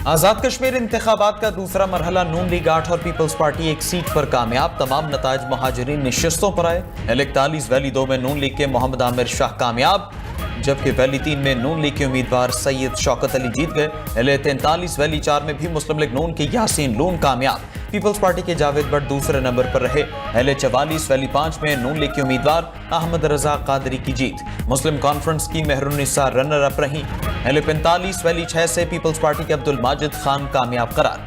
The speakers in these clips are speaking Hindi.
आज़ाद कश्मीर इंतखाबात का दूसरा मरहला नून लीग 8 और पीपल्स पार्टी एक सीट पर कामयाब। तमाम नताज महाजरीन निशस्तों पर आए। L41 वैली 2 में नून लीग के मोहम्मद आमिर शाह कामयाब, जबकि वैली 3 में नून लीग के उम्मीदवार सैयद शौकत अली जीत गए। L43 वैली 4 में भी मुस्लिम लीग नून के यासीन लून कामयाब। पीपल्स पार्टी के जावेद भट्ट दूसरे नंबर पर रहे। L44 वैली 5 में नून लीग के उम्मीदवार अहमद रजा कादरी की जीत। मुस्लिम कॉन्फ्रेंस की मेहरुन्निसा रनर अप रही। L45 वैली 6 से पीपल्स पार्टी के अब्दुल माजिद खान कामयाब करार।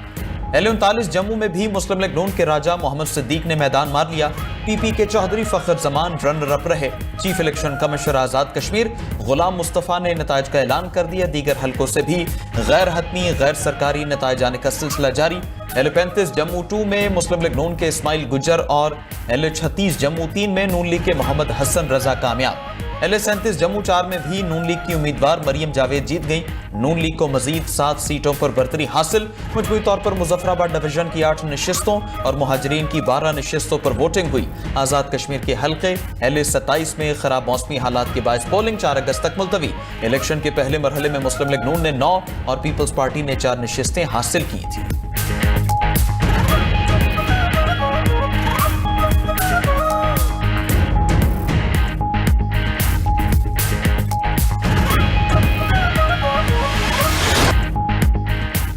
L39 जम्मू में भी मुस्लिम लीग नून के राजा मोहम्मद सिद्दीक ने मैदान मार लिया। पीपी के चौधरी फखर जमान रनर अप रहे। Chief election commissioner Azad Kashmir गुलाम मुस्तफ़ा ने नताइज का ऐलान कर दिया। दीगर हलकों से भी गैर हतमी गैर सरकारी नताइज आने का सिलसिला जारी। L35 जम्मू 2 में मुस्लिम लीग नून के इस्माइल गुजर और L36 जम्मू 3 में नून लीग के मोहम्मद हसन रजा कामयाब। L37 जम्मू 4 में भी नून लीग की उम्मीदवार मरियम जावेद जीत गई। नून लीग को मजीद 7 सीटों पर बरतरी हासिल। मजमूई तौर पर मुजफ्फराबाद डिवीजन की 8 नशिस्तों और मुहाजिरीन की 12 नशिस्तों पर वोटिंग हुई। आज़ाद कश्मीर के हल्के L27 में खराब मौसमी हालात के बायस पोलिंग 4 अगस्त तक मुलतवी। इलेक्शन के पहले मरहले में मुस्लिम लीग नून ने 9 और पीपल्स पार्टी ने 4 नशिस्तें हासिल की थी।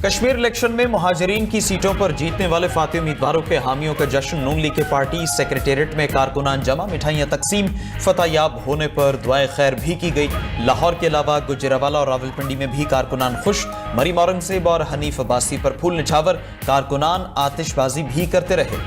कश्मीर इलेक्शन में मुहाजिरीन की सीटों पर जीतने वाले फातिह उम्मीदवारों के हामियों का जश्न। नून लीग के पार्टी सेक्रेटेरिएट में कारकुनान जमा, मिठाइयां तकसीम। फतहयाब होने पर दुआए खैर भी की गई। लाहौर के अलावा गुजरावाला और रावलपिंडी में भी कारकुनान खुश। मरीम औरंगजेब और हनीफ अब्बासी पर फूल निछावर। कारकुनान आतिशबाजी भी करते रहे।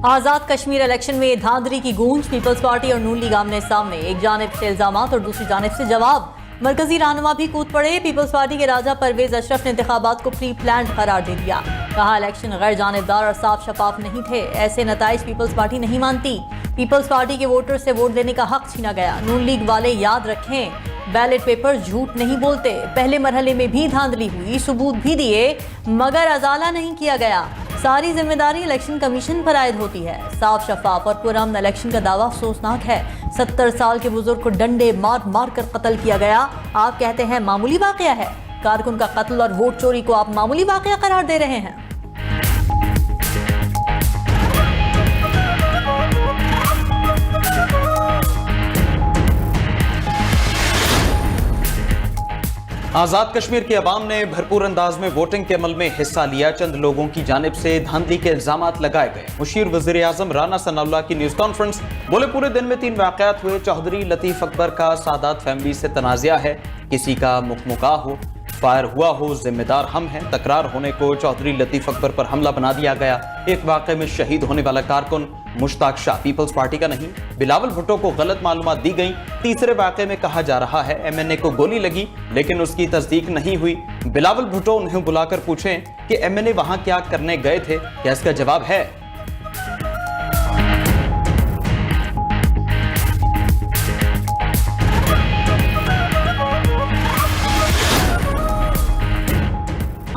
आज़ाद कश्मीर इलेक्शन में धांधली की गूंज। पीपल्स पार्टी और नून लीग आमने सामने, एक जानिब से इल्जामात और दूसरी जानिब से जवाब। मरकजी रहनुमा भी कूद पड़े। पीपल्स पार्टी के राजा परवेज अशरफ ने इंतखाबात को प्री प्लान्ड करार दे दिया। कहा इलेक्शन गैर जानिबदार और साफ शफाफ नहीं थे। ऐसे नताइज पीपल्स पार्टी नहीं मानती। पीपल्स पार्टी के वोटर से वोट देने का हक छीना गया। नून लीग वाले याद रखें, बैलेट पेपर झूठ नहीं बोलते। पहले मरहले में भी धांधली हुई, सबूत भी दिए, मगर अजाला नहीं किया गया। सारी जिम्मेदारी इलेक्शन कमीशन पर आयद होती है। साफ शफाफ और पुरअमन इलेक्शन का दावा अफसोसनाक है। 70 साल के बुजुर्ग को डंडे मार मार कर कत्ल किया गया। आप कहते हैं मामूली वाकया है। कारकुन का कत्ल और वोट चोरी को आप मामूली वाकया करार दे रहे हैं। आज़ाद कश्मीर के अवाम ने भरपूर अंदाज में वोटिंग के अमल में हिस्सा लिया। चंद लोगों की जानिब से धांधली के इल्जामात लगाए गए। मुशीर वज़ीर आज़म राना सनाउल्लाह की न्यूज़ कॉन्फ्रेंस। बोले पूरे दिन में 3 वाक़यात हुए। चौधरी लतीफ़ अकबर का सादात फैमिली से तनाज़ा है। किसी का मुकमुका हो, फायर हुआ हो, जिम्मेदार हम हैं। तकरार होने को चौधरी लतीफ़ अकबर पर हमला बना दिया गया। एक वाक़े में शहीद होने वाला कारकुन मुश्ताक शाह पीपल्स पार्टी का नहीं। बिलावल भुट्टो को गलत मालूमात दी गई। तीसरे वाक़े में कहा जा रहा है MNA को गोली लगी, लेकिन उसकी तस्दीक नहीं हुई। बिलावल भुट्टो उन्हें बुलाकर पूछें कि MNA वहां क्या करने गए थे, क्या इसका जवाब है?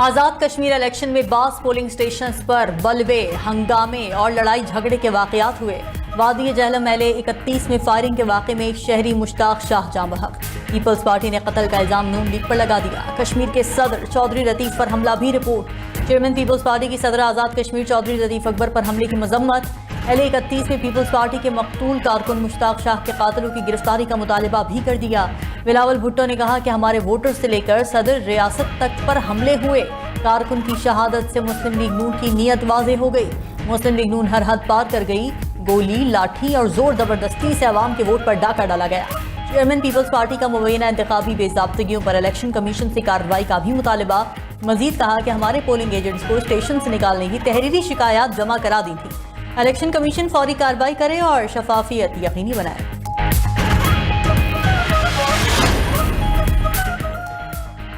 आज़ाद कश्मीर इलेक्शन में बास पोलिंग स्टेशन पर बलवे, हंगामे और लड़ाई झगड़े के वाकयात हुए। वादी जहलम L31 में फायरिंग के वाक़े में एक शहरी मुश्ताक शाह जाँ बहक। पीपल्स पार्टी ने कत्ल का इल्जाम नून लीग पर लगा दिया। कश्मीर के सदर चौधरी लतीफ़ पर हमला भी रिपोर्ट। चेयरमैन पीपल्स पार्टी की सदर आज़ाद कश्मीर चौधरी लतीफ़ अकबर पर हमले की मजम्मत। L31 में पीपल्स पार्टी के मकतूल कारकुन मुश्ताक शाह के कातिलों की गिरफ्तारी का मुतालबा भी कर दिया। बिलावल भुट्टो ने कहा कि हमारे वोटर से लेकर सदर रियासत तक पर हमले हुए। कारकुन की शहादत से मुस्लिम लीग नून की नीयत वाज़े हो गई। मुस्लिम लीग नून हर हद पार कर गई। गोली, लाठी और जोर जबरदस्ती से अवाम के वोट पर डाका डाला गया। चेयरमैन पीपल्स पार्टी का मुबैना इंतखाबी बेज़ाब्तगियों पर इलेक्शन कमीशन से कार्रवाई का भी मुतालबा। मजीद कहा कि हमारे पोलिंग एजेंट्स को स्टेशन से निकालने की तहरीरी शिकायत जमा करा दी थी। इलेक्शन कमीशन फौरी कार्रवाई करे और शफाफियत यकीनी बनाए।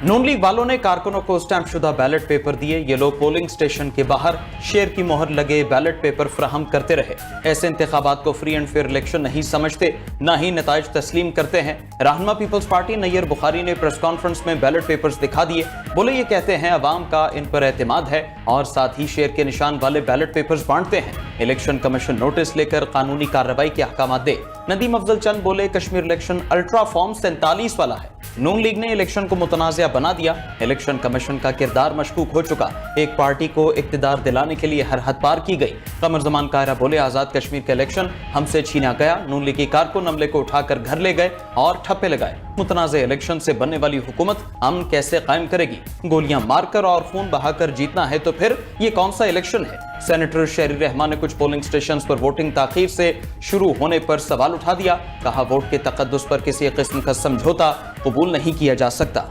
नून लीग वालों ने कारकुनों को स्टैंप शुदा बैलेट पेपर दिए। ये लोग पोलिंग स्टेशन के बाहर शेर की मोहर लगे बैलेट पेपर फ्राहम करते रहे। ऐसे इंतखाबात को फ्री एंड फेयर इलेक्शन नहीं समझते, न ही नताइज तस्लीम करते हैं। रहनुमा पीपल्स पार्टी नैयर बुखारी ने प्रेस कॉन्फ्रेंस में बैलेट पेपर्स दिखा दिए। बोले ये कहते हैं अवाम का इन पर एतमाद है और साथ ही शेर के निशान वाले बैलेट पेपर्स बांटते हैं। इलेक्शन कमीशन नोटिस लेकर कानूनी कार्रवाई के अहकाम दे। नदीम अफजल चंद बोले कश्मीर इलेक्शन अल्ट्रा फॉर्म 47 वाला है। नून लीग ने इलेक्शन को मुतनाज़िया बना दिया। इलेक्शन कमीशन का किरदार मशकूक हो चुका। एक पार्टी को इक्तिदार दिलाने के लिए हर हद पार की गई। कमर जमान कायरा बोले आजाद कश्मीर का इलेक्शन हमसे छीना गया। नून लीग की कारकुन अमले को उठाकर घर ले गए और ठप्पे लगाए। मुतनाज़ इलेक्शन से बनने वाली हुकूमत अमन कैसे कायम करेगी? गोलियां मारकर और खून बहाकर जीतना है तो फिर ये कौन सा इलेक्शन है? सेनेटर शहरी रहमान ने कुछ पोलिंग स्टेशन पर वोटिंग ताखीर से शुरू होने पर सवाल उठा दिया। कहा वोट के तकद्दुस पर किसी किस्म का समझौता कबूल नहीं किया जा सकता।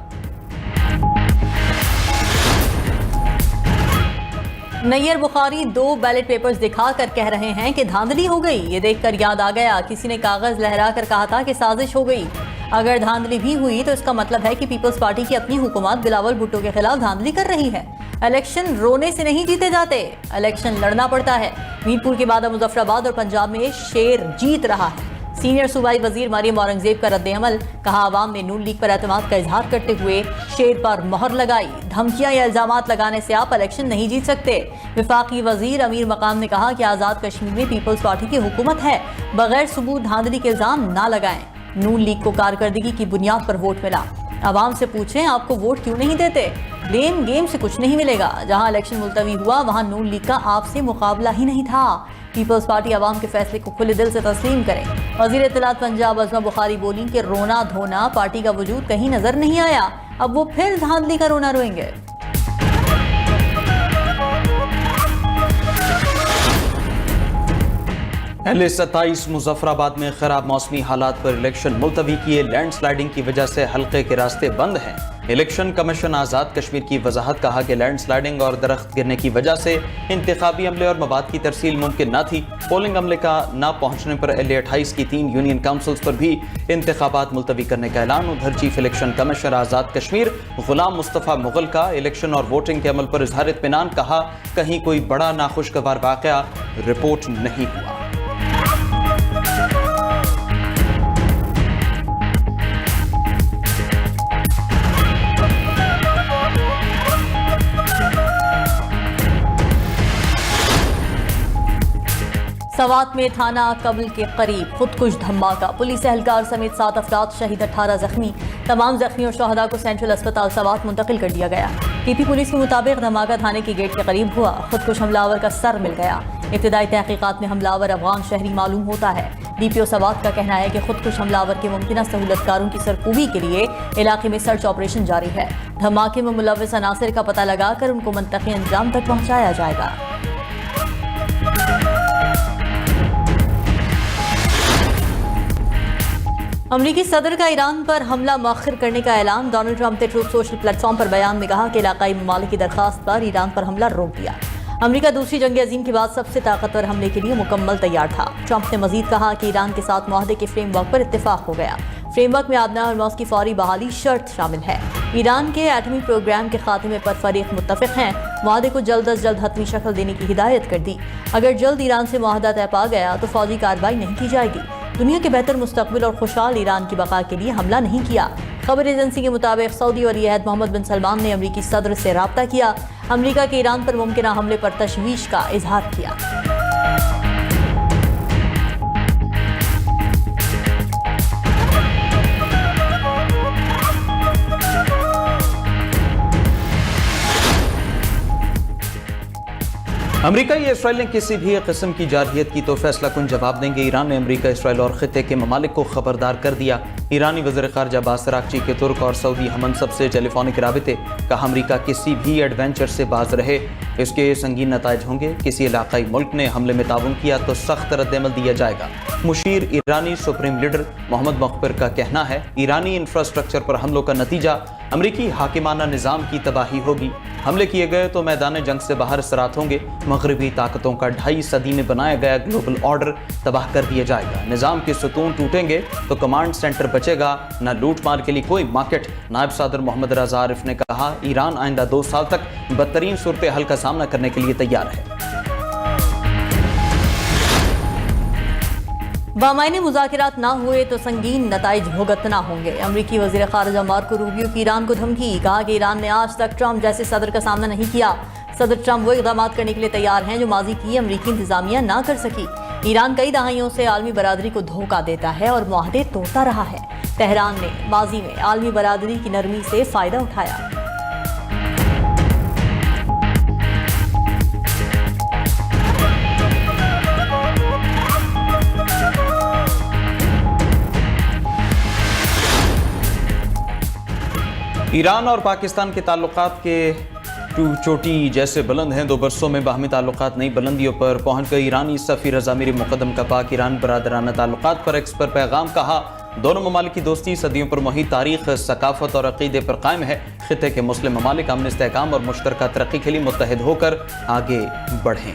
नैयर बुखारी 2 बैलेट पेपर्स दिखाकर कह रहे हैं कि धांधली हो गई। ये देखकर याद आ गया किसी ने कागज लहराकर कहा था कि साजिश हो गई। अगर धांधली भी हुई तो इसका मतलब है कि पीपल्स पार्टी की अपनी हुकूमत बिलावल भुट्टो के खिलाफ धांधली कर रही है। इलेक्शन रोने से नहीं जीते जाते, इलेक्शन लड़ना पड़ता है। मीरपुर के बाद मुजफ्फराबाद और पंजाब में शेर जीत रहा है। सीनियर सूबाई वजीर मरियम औरंगजेब का रद्द-ए-अमल। कहा आवाम ने नून लीग पर एतमाद का इजहार करते हुए शेर पर मोहर लगाई। धमकियां या इल्जामात लगाने से आप इलेक्शन नहीं जीत सकते। विफाकी वजीर अमीर मकाम ने कहा कि आज़ाद कश्मीर में पीपल्स पार्टी की हुकूमत है, बगैर सबूत धांधली के इल्जाम ना लगाएं। नून लीग को कारकर्दगी की बुनियाद पर वोट मिला। आवाम से पूछें आपको वोट क्यों नहीं देते। ब्लेम गेम से कुछ नहीं मिलेगा। जहां इलेक्शन मुलतवी हुआ वहां नून लीग का आपसे मुकाबला ही नहीं था। पीपल्स पार्टी आवाम के फैसले को खुले दिल से तस्लीम करे। वजीर इत्तलात पंजाब अज़मा बुखारी बोली कि रोना धोना पार्टी का वजूद कहीं नजर नहीं आया, अब वो फिर धांधली का रोना रोएंगे। LA-27 मुजफ्फराबाद में खराब मौसमी हालात पर इलेक्शन मुलतवी किए। लैंडस्लाइडिंग की वजह से हल्के के रास्ते बंद हैं। इलेक्शन कमीशन आज़ाद कश्मीर की वजाहत। कहा कि लैंडस्लाइडिंग और दरख्त गिरने की वजह से इंतखाबी अमले और मवाद की तरसील मुमकिन न थी। पोलिंग अमले का न पहुंचने पर LA-28 की 3 यूनियन काउंसिल्स पर भी इंतखाबात मुलतवी करने का ऐलान। उधर chief election commissioner Azad Kashmir गुलाम मुस्तफ़ा मुगल का इलेक्शन और वोटिंग के अमल पर इजहार इत्मीनान। कहा कहीं कोई बड़ा नाखुशगवार वाक़या रिपोर्ट नहीं हुआ। सवात में थाना कबल के करीब खुदकुश धमाका। पुलिस एहलकार समेत 7 अफराद शहीद, 18 जख्मी। तमाम जख्मी और शहदा को सेंट्रल अस्पताल सवात मुंतकिल कर दिया गया। टीपी पुलिस के मुताबिक धमाका थाने के गेट के करीब हुआ। खुदकुश हमलावर का सर मिल गया। इब्तिदाई तहकीकात में हमलावर अफगान शहरी मालूम होता है। DPO सवात का कहना है कि खुदकुश हमलावर के मुमकिन सहूलतकारों की सरकूबी के लिए इलाके में सर्च ऑपरेशन जारी है। धमाके में मुलव्विस अनासिर का पता लगाकर उनको मंतकी अंजाम तक पहुँचाया जाएगा। अमरीकी सदर का ईरान पर हमला मौखर करने का ऐलान। डोनाल्ड ट्रंप ने ट्रूथ सोशल प्लेटफॉर्म पर बयान में कहा कि इलाकाई ममालिक की दरखास्त पर ईरान पर हमला रोक दिया। अमरीका दूसरी जंग अजीम के बाद सबसे ताकतवर हमले के लिए मुकम्मल तैयार था। ट्रंप ने मजीद कहा कि ईरान के साथ मुआहदे के फ्रेमवर्क पर इत्तेफाक हो गया। फ्रेमवर्क में आदना हरमौज की फौरी बहाली शर्त शामिल है। ईरान के एटमी प्रोग्राम के खात्मे पर फरीक मुत्तफिक हैं। मुआहदे को जल्द अज जल्द हतमी शक्ल देने की हिदायत कर दी। अगर जल्द ईरान से मुआहदा तय पा गया तो फौजी कार्रवाई नहीं की जाएगी। दुनिया के बेहतर मुस्तकबिल और खुशहाल ईरान की बका के लिए हमला नहीं किया। खबर एजेंसी के मुताबिक सऊदी वली-ए-अहद मोहम्मद बिन सलमान ने अमरीकी सदर से राब्ता किया। अमरीका के ईरान पर मुमकिन हमले पर तशवीश का इजहार किया। अमरीका या इसराइल ने किसी भी किस्म की जारहियत की तो फैसला कुन जवाब देंगे। ईरान ने अमरीका, इसराइल और खित्ते के ममालिक को खबरदार कर दिया। ईरानी वज़ीर ख़ारजा अब्बास अराग़ची के तुर्क और सऊदी हमनसब से टेलीफोनिक राबिते। कहा अमरीका किसी भी एडवेंचर से बाज रहे, इसके संगीन नताइज होंगे। किसी इलाकाई मुल्क ने हमले में ताउन किया तो सख्त रद्द-ए-अमल दिया जाएगा। मुशीर ईरानी सुप्रीम लीडर मोहम्मद मुख्बिर का कहना है ईरानी इंफ्रास्ट्रक्चर पर हमलों का नतीजा अमरीकी हाकिमाना निज़ाम की तबाही होगी। हमले किए गए तो मैदान जंग से बाहर असरात होंगे। मगरबी ताकतों का 2.5 सदी में बनाया गया ग्लोबल ऑर्डर तबाह कर दिया जाएगा। निज़ाम के सुतून टूटेंगे तो कमांड सेंटर बचेगा न लूट मार के लिए कोई मार्केट। नायब सदर मोहम्मद रजा आरिफ ने कहा, ईरान आइंदा 2 साल तक बदतरीन सूरत हाल का सामना करने के लिए तैयार है। बामायने मुज़ाकरात ना हुए तो संगीन नताइज भुगतना होंगे। अमरीकी वज़ीर ख़ारिजा मार्को रूबियो की ईरान को धमकी। कहा कि ईरान ने आज तक ट्रंप जैसे सदर का सामना नहीं किया। सदर ट्रंप वो इक़दाम करने के लिए तैयार हैं जो माजी की अमरीकी इंतज़ामिया ना कर सकी। ईरान कई दहाइयों से आलमी बरादरी को धोखा देता है और मुआहदे तोड़ता रहा है। तेहरान ने माजी में आलमी बरादरी की नरमी से फ़ायदा उठाया। ईरान और पाकिस्तान के ताल्लुकात के चोटी जैसे बुलंद हैं। 2 बरसों में बाहमी ताल्लुकात नई बुलंदियों पर पहुंच गए। ईरानी सफ़ीर ज़मीर मुक़द्दम का पाक ईरान बरादराना ताल्लुकात पर एक्स पर पैगाम। कहा, दोनों ममालिक की दोस्ती सदियों पर मुहित तारीख, सकाफत और अक़ीदे पर कायम है। ख़ित्ते के मुस्लिम ममालिक अमन, इस्तेहकाम और मुश्तरका तरक्की के लिए मुत्तहिद होकर आगे बढ़ें।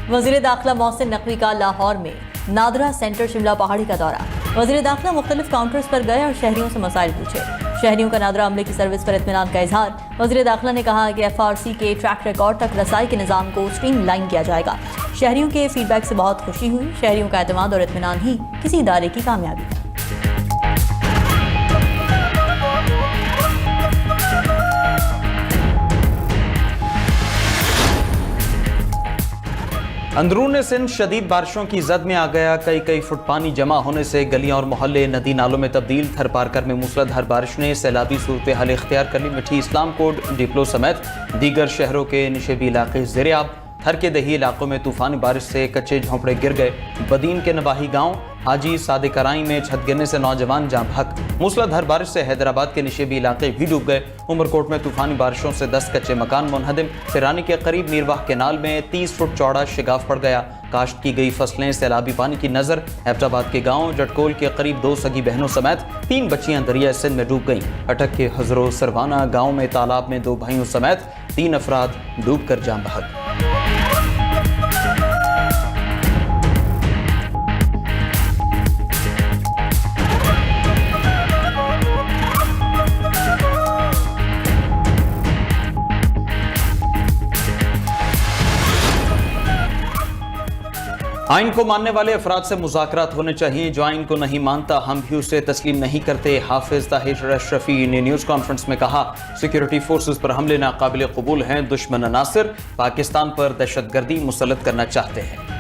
वज़ीर दाखिला मोहसिन नकवी का लाहौर में नादरा सेंटर शिमला पहाड़ी का दौरा। वज़ीर दाखिला मुख्तलिफ काउंटर्स पर गए और शहरियों से मसाइल पूछे। शहरियों का नादरा अमले की सर्विस पर इत्मीनान का इजहार। वज़ीर दाखिला ने कहा कि FRC के ट्रैक रिकॉर्ड तक रसाई के निज़ाम को स्ट्रीमलाइन किया जाएगा। शहरियों के फीडबैक से बहुत खुशी हुई। शहरियों का एतमाद और इत्मीनान ही किसी इदारे की कामयाबी है। अंदरून सिंध शदीद बारिशों की जद में आ गया। कई फुट पानी जमा होने से गलियां और मोहल्ले नदी नालों में तब्दील। थर पारकर में मूसलाधार बारिश ने सैलाबी सूरत हाल इख्तियार कर ली। मिठी, इस्लाम कोट, डिप्लो समेत दीगर शहरों के निशेबी इलाके ज़ेर-ए-आब। थर के दही इलाकों में तूफानी बारिश से कच्चे झोंपड़े गिर गए। बदीन के नवाही गांव हाजी सादिकराई में छत गिरने से नौजवान जाँ बहक। मूसलाधार बारिश से हैदराबाद के निशेबी इलाके भी डूब गए। उमरकोट में तूफानी बारिशों से 10 कच्चे मकान मुनहदिम। सिरानी के करीब मीरवाह केनाल में 30 फुट चौड़ा शिगाफ पड़ गया। काश्त की गई फसलें सैलाबी पानी की नजर। एबटाबाद के गांव जटकोल के करीब 2 सगी बहनों समेत 3 बच्चियां दरिया सिंध में डूब गईं। अटक के हजरो सरवाना गांव में तालाब में 2 भाइयों समेत 3 अफराद डूब कर जाँ बहक। आइन को मानने वाले अफराद से मुज़ाकरात होने चाहिए। जो आइन को नहीं मानता हम भी उसे तस्लीम नहीं करते। हाफिज ताहिर अशरफी ने न्यूज़ कॉन्फ्रेंस में कहा, सिक्योरिटी फोर्सेस पर हमले नाकाबिल कबूल हैं। दुश्मन अनासिर पाकिस्तान पर दहशतगर्दी मुसल्लत करना चाहते हैं।